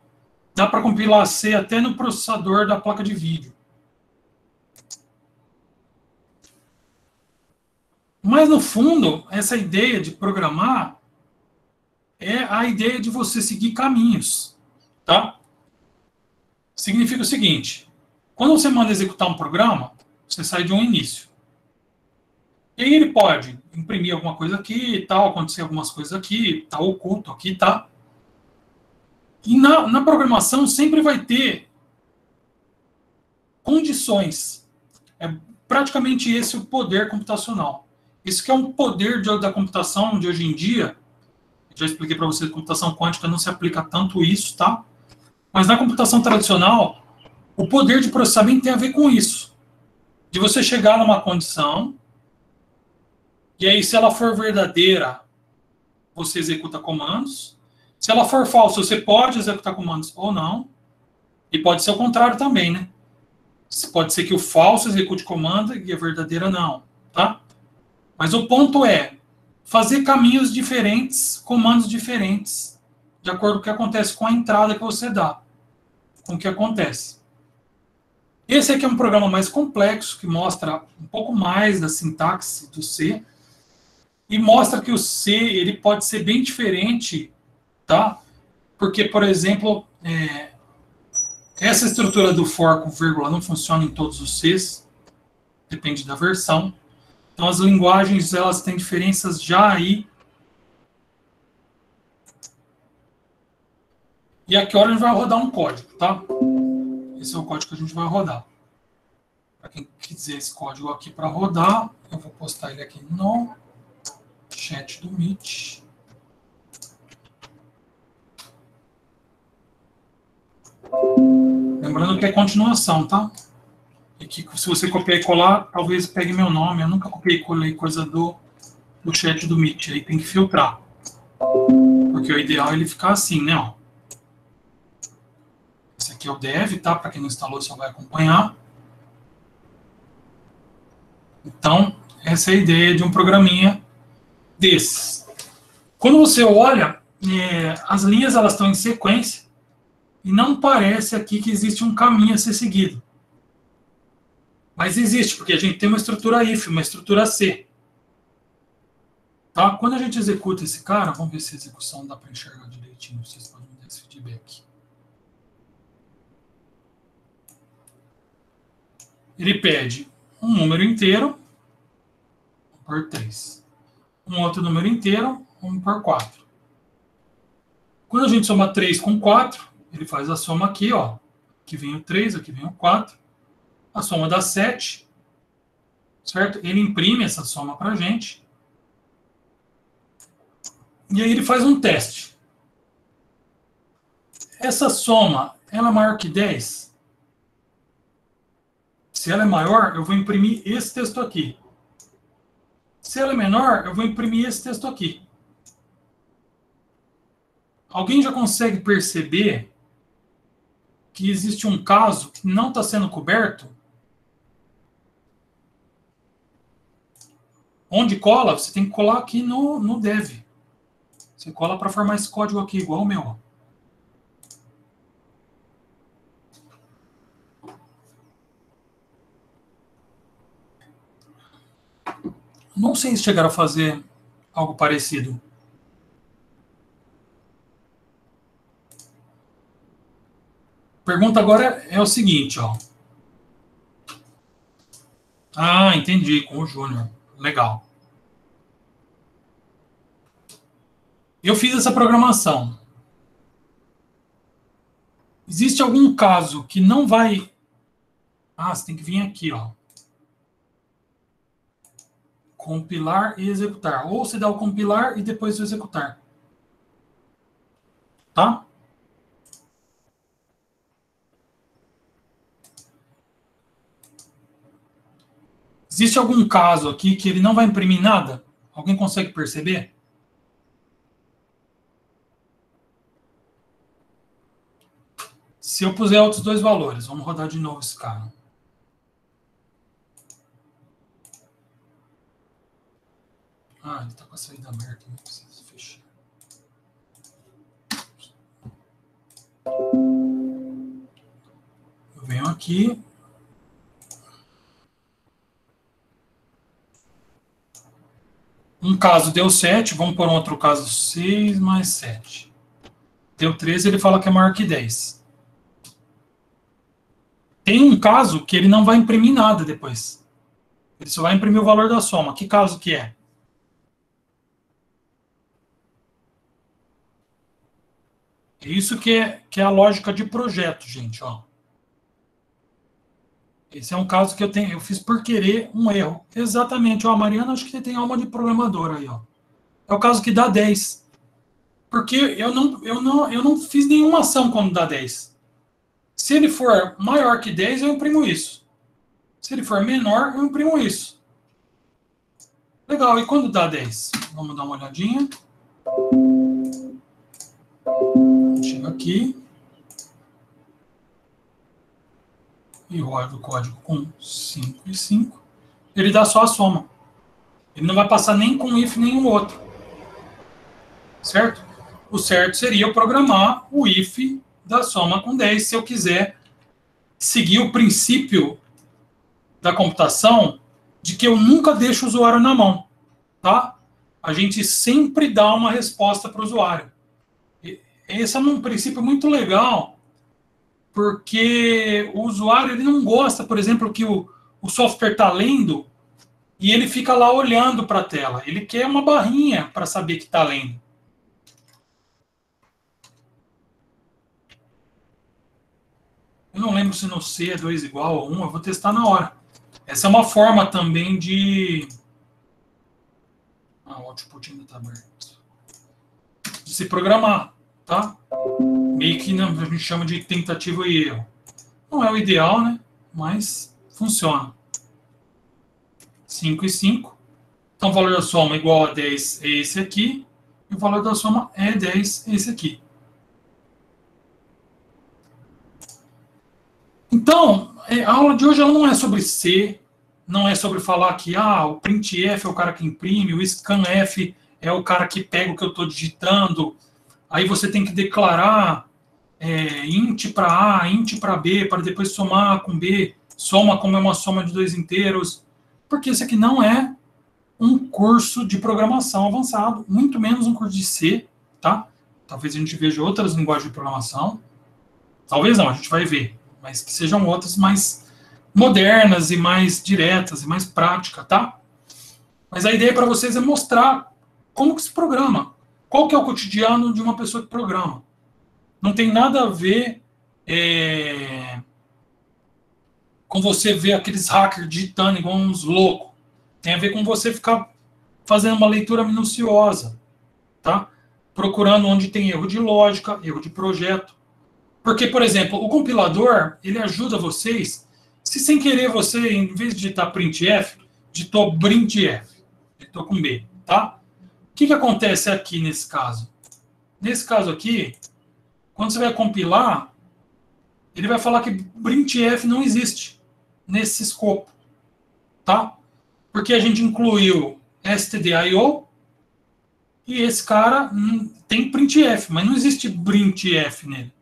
dá para compilar C até no processador da placa de vídeo. Mas, no fundo, essa ideia de programar é a ideia de você seguir caminhos, tá? Significa o seguinte, quando você manda executar um programa, você sai de um início. E aí ele pode imprimir alguma coisa aqui, tal, acontecer algumas coisas aqui, tá oculto aqui, tá? E na programação sempre vai ter condições. É praticamente esse o poder computacional. Isso que é um poder da computação de hoje em dia. Já expliquei para vocês que computação quântica não se aplica tanto isso, tá? Mas na computação tradicional, o poder de processamento tem a ver com isso. De você chegar numa condição, e aí se ela for verdadeira, você executa comandos. Se ela for falsa, você pode executar comandos ou não. E pode ser o contrário também, né? Pode ser que o falso execute comando e a verdadeira não, tá? Mas o ponto é fazer caminhos diferentes, comandos diferentes, de acordo com o que acontece com a entrada que você dá, com o que acontece. Esse aqui é um programa mais complexo, que mostra um pouco mais da sintaxe do C, e mostra que o C ele pode ser bem diferente, tá? Porque, por exemplo, essa estrutura do for com vírgula não funciona em todos os Cs, depende da versão. Então, as linguagens, elas têm diferenças já aí. E aqui agora a gente vai rodar um código, tá? Esse é o código que a gente vai rodar. Para quem quiser esse código aqui para rodar, eu vou postar ele aqui no chat do Meet. Lembrando que é continuação, tá? E que se você copiar e colar, talvez pegue meu nome. Eu nunca copiei e colei coisa do chat do Meet. Aí tem que filtrar. Porque o ideal é ele ficar assim, né? Ó. Esse aqui é o dev, tá? Para quem não instalou, só vai acompanhar. Então, essa é a ideia de um programinha desses. Quando você olha, as linhas elas estão em sequência e não parece aqui que existe um caminho a ser seguido. Mas existe, porque a gente tem uma estrutura if, uma estrutura C. Tá? Quando a gente executa esse cara, vamos ver se a execução dá para enxergar direitinho, vocês podem me dar esse feedback. Ele pede um número inteiro, 1 por 3. Um outro número inteiro, 1 por 4. Quando a gente soma 3 com 4, ele faz a soma aqui, ó. Aqui vem o 3, aqui vem o 4. A soma dá 7. Certo? Ele imprime essa soma para a gente. E aí ele faz um teste. Essa soma, ela é maior que 10? Se ela é maior, eu vou imprimir esse texto aqui. Se ela é menor, eu vou imprimir esse texto aqui. Alguém já consegue perceber que existe um caso que não está sendo coberto? Onde cola, você tem que colar aqui no dev. Você cola para formar esse código aqui, igual o meu. Não sei se chegaram a fazer algo parecido. Pergunta agora é o seguinte, ó. Ah, entendi, com o Júnior. Legal. Eu fiz essa programação. Existe algum caso que não vai... Ah, você tem que vir aqui, ó. Compilar e executar. Ou você dá o compilar e depois o executar. Tá? Existe algum caso aqui que ele não vai imprimir nada? Alguém consegue perceber? Se eu puser outros dois valores, vamos rodar de novo esse cara. Ah, ele está com a saída aberta, não precisa fechar. Eu venho aqui. Um caso deu 7, vamos por um outro caso 6 mais 7. Deu 13, ele fala que é maior que 10. Tem um caso que ele não vai imprimir nada depois. Ele só vai imprimir o valor da soma. Que caso que é? É isso que é a lógica de projeto, gente. Ó. Esse é um caso que eu fiz por querer um erro. Exatamente. Ó, a Mariana, acho que tem alma de programadora aí. Ó. É o caso que dá 10. Porque eu não fiz nenhuma ação quando dá 10. Se ele for maior que 10, eu imprimo isso. Se ele for menor, eu imprimo isso. Legal, e quando dá 10? Vamos dar uma olhadinha. Chega aqui. E roda o código com 5 e 5. Ele dá só a soma. Ele não vai passar nem com if nenhum outro. Certo? O certo seria eu programar o if da soma com 10, se eu quiser seguir o princípio da computação de que eu nunca deixo o usuário na mão. Tá? A gente sempre dá uma resposta para o usuário. Esse é um princípio muito legal, porque o usuário ele não gosta, por exemplo, que o software está lendo e ele fica lá olhando para a tela. Ele quer uma barrinha para saber que está lendo. Eu não lembro se no C é 2 igual a 1, eu vou testar na hora. Essa é uma forma também de... Ah, o output ainda está aberto. De se programar, tá? Meio que a gente chama de tentativa e erro. Não é o ideal, né? Mas funciona. 5 e 5. Então o valor da soma igual a 10 é esse aqui. E o valor da soma é 10, é esse aqui. Então, a aula de hoje ela não é sobre C, não é sobre falar que o printf é o cara que imprime, o scanf é o cara que pega o que eu estou digitando. Aí você tem que declarar int para A, int para B, para depois somar com B, soma como é uma soma de dois inteiros, porque esse aqui não é um curso de programação avançado, muito menos um curso de C, tá? Talvez a gente veja outras linguagens de programação, talvez não, a gente vai ver, mas que sejam outras mais modernas e mais diretas e mais práticas, tá? Mas a ideia para vocês é mostrar como que se programa, qual que é o cotidiano de uma pessoa que programa. Não tem nada a ver com você ver aqueles hackers digitando igual uns loucos. Tem a ver com você ficar fazendo uma leitura minuciosa, tá? Procurando onde tem erro de lógica, erro de projeto. Porque, por exemplo, o compilador, ele ajuda vocês, se sem querer você, em vez de digitar printf, digitou printf, digitou com B, tá? O que acontece aqui nesse caso? Nesse caso aqui, quando você vai compilar, ele vai falar que printf não existe nesse escopo, tá? Porque a gente incluiu stdio e esse cara tem printf, mas não existe printf nele.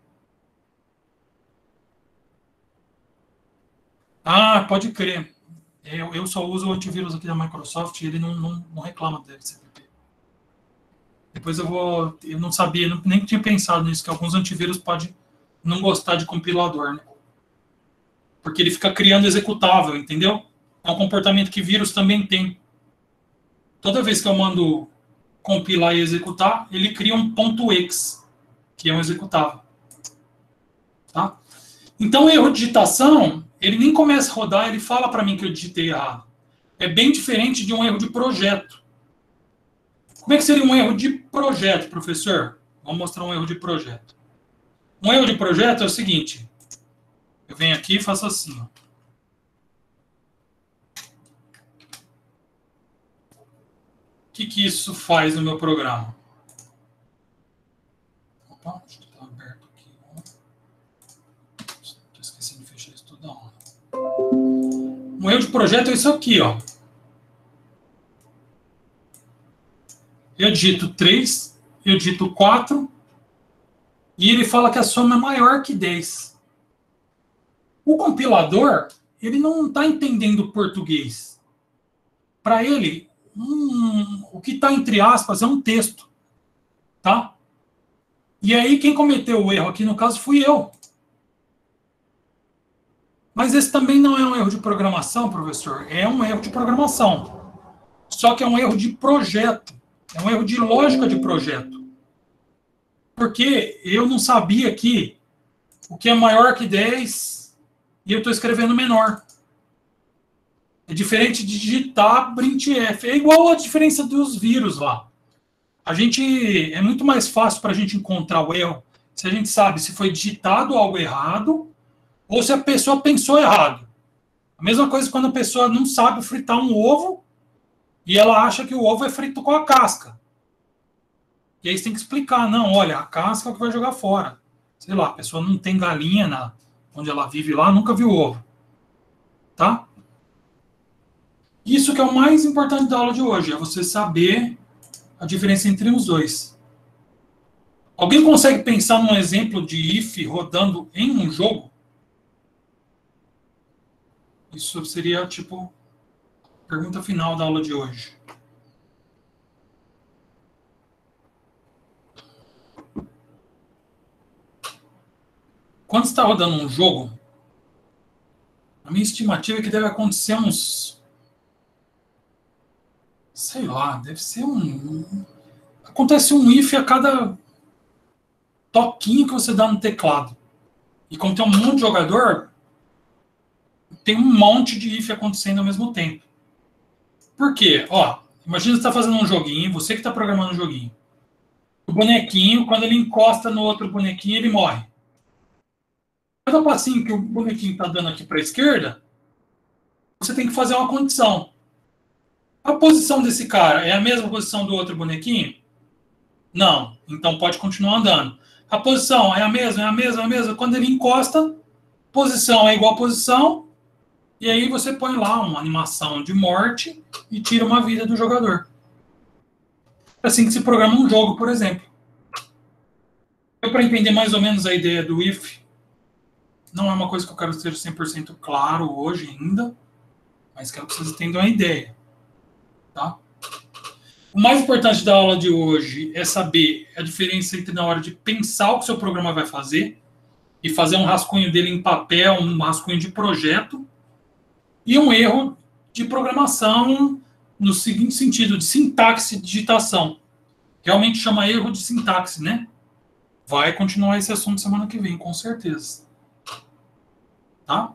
Ah, pode crer. Eu só uso o antivírus aqui da Microsoft e ele não reclama dele. Depois eu não sabia, nem tinha pensado nisso, que alguns antivírus podem não gostar de compilador, né? Porque ele fica criando executável, entendeu? É um comportamento que vírus também tem. Toda vez que eu mando compilar e executar, ele cria um .exe, que é um executável. Tá? Então, o erro de digitação, ele nem começa a rodar, ele fala para mim que eu digitei errado. É bem diferente de um erro de projeto. Como é que seria um erro de projeto, professor? Vamos mostrar um erro de projeto. Um erro de projeto é o seguinte. Eu venho aqui e faço assim. Ó. O que isso faz no meu programa? Opa, acho que está aberto aqui. Estou esquecendo de fechar isso toda hora. Um erro de projeto é isso aqui, ó. Eu digito 3, eu digito 4, e ele fala que a soma é maior que 10. O compilador, ele não está entendendo português. Para ele, o que está entre aspas é um texto. Tá? E aí, quem cometeu o erro aqui, no caso, fui eu. Mas esse também não é um erro de programação, professor. É um erro de programação. Só que é um erro de projeto. É um erro de lógica de projeto. Porque eu não sabia que o que é maior que 10 e eu estou escrevendo menor. É diferente de digitar printf. É igual a diferença dos vírus lá. É muito mais fácil para a gente encontrar o erro se a gente sabe se foi digitado algo errado ou se a pessoa pensou errado. A mesma coisa quando a pessoa não sabe fritar um ovo e ela acha que o ovo é frito com a casca. E aí você tem que explicar, não, olha, a casca é o que vai jogar fora. Sei lá, a pessoa não tem galinha onde ela vive lá, nunca viu ovo. Tá? Isso que é o mais importante da aula de hoje, é você saber a diferença entre os dois. Alguém consegue pensar num exemplo de if rodando em um jogo? Isso seria, tipo, pergunta final da aula de hoje. Quando está rodando um jogo, a minha estimativa é que deve acontecer uns... Sei lá, deve ser acontece um if a cada toquinho que você dá no teclado. E como tem um monte de jogador, tem um monte de if acontecendo ao mesmo tempo. Por quê? Ó, imagina você está fazendo um joguinho, você que está programando um joguinho. O bonequinho, quando ele encosta no outro bonequinho, ele morre. Cada passinho que o bonequinho está dando aqui para a esquerda, você tem que fazer uma condição. A posição desse cara é a mesma posição do outro bonequinho? Não. Então pode continuar andando. A posição é a mesma, é a mesma, é a mesma. Quando ele encosta, posição é igual a posição, e aí você põe lá uma animação de morte e tira uma vida do jogador. É assim que se programa um jogo, por exemplo. Para entender mais ou menos a ideia do if, não é uma coisa que eu quero ser 100% claro hoje ainda, mas quero que vocês entendam a ideia. Tá? O mais importante da aula de hoje é saber a diferença entre na hora de pensar o que o seu programa vai fazer e fazer um rascunho dele em papel, um rascunho de projeto, e um erro de programação no seguinte sentido, de sintaxe de digitação. Realmente chama erro de sintaxe, né? Vai continuar esse assunto semana que vem, com certeza. Tá?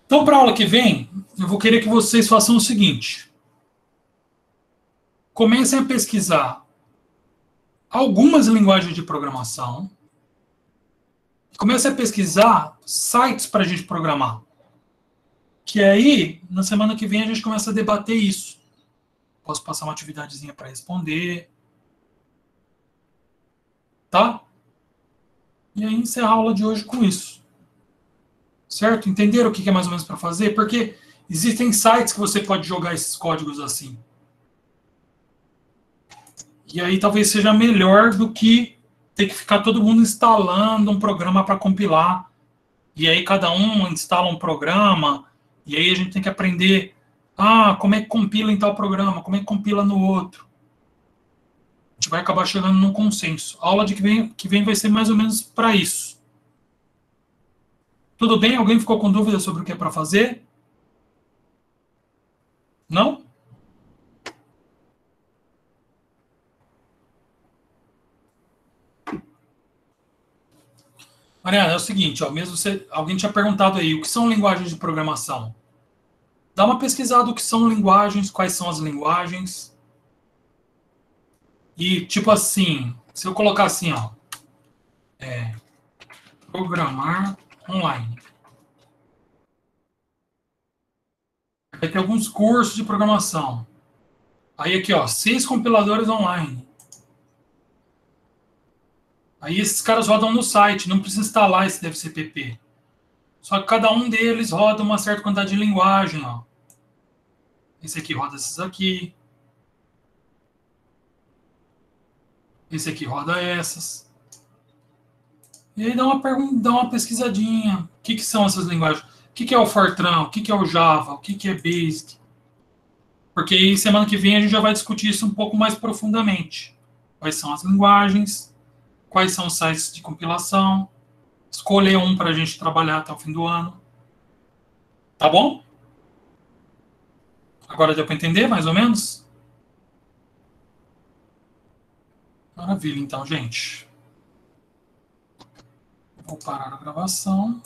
Então, para a aula que vem, eu vou querer que vocês façam o seguinte. Comecem a pesquisar algumas linguagens de programação. Comecem a pesquisar sites para a gente programar. Que aí, na semana que vem, a gente começa a debater isso. Posso passar uma atividadezinha para responder. Tá? E aí encerrar a aula de hoje com isso. Certo? Entenderam o que é mais ou menos para fazer? Porque existem sites que você pode jogar esses códigos assim. E aí talvez seja melhor do que ter que ficar todo mundo instalando um programa para compilar. E aí cada um instala um programa. E aí a gente tem que aprender como é que compila em tal programa, como é que compila no outro. A gente vai acabar chegando num consenso. A aula que vem vai ser mais ou menos para isso. Tudo bem? Alguém ficou com dúvida sobre o que é para fazer? Não? Mariana, é o seguinte, ó, mesmo alguém tinha perguntado aí, o que são linguagens de programação? Dá uma pesquisada o que são linguagens, quais são as linguagens. E, tipo assim, se eu colocar assim, ó, programar online. Vai ter alguns cursos de programação. Aí aqui, ó, 6 compiladores online. Aí esses caras rodam no site, não precisa instalar esse DevCpp. Só que cada um deles roda uma certa quantidade de linguagem, ó. Esse aqui roda esses aqui. Esse aqui roda essas. E aí dá uma pesquisadinha. O que são essas linguagens? O que é o Fortran? O que é o Java? O que é Basic? Porque aí semana que vem a gente já vai discutir isso um pouco mais profundamente. Quais são as linguagens? Quais são os sites de compilação? Escolher um para a gente trabalhar até o fim do ano. Tá bom? Agora deu para entender, mais ou menos? Maravilha, então, gente. Vou parar a gravação.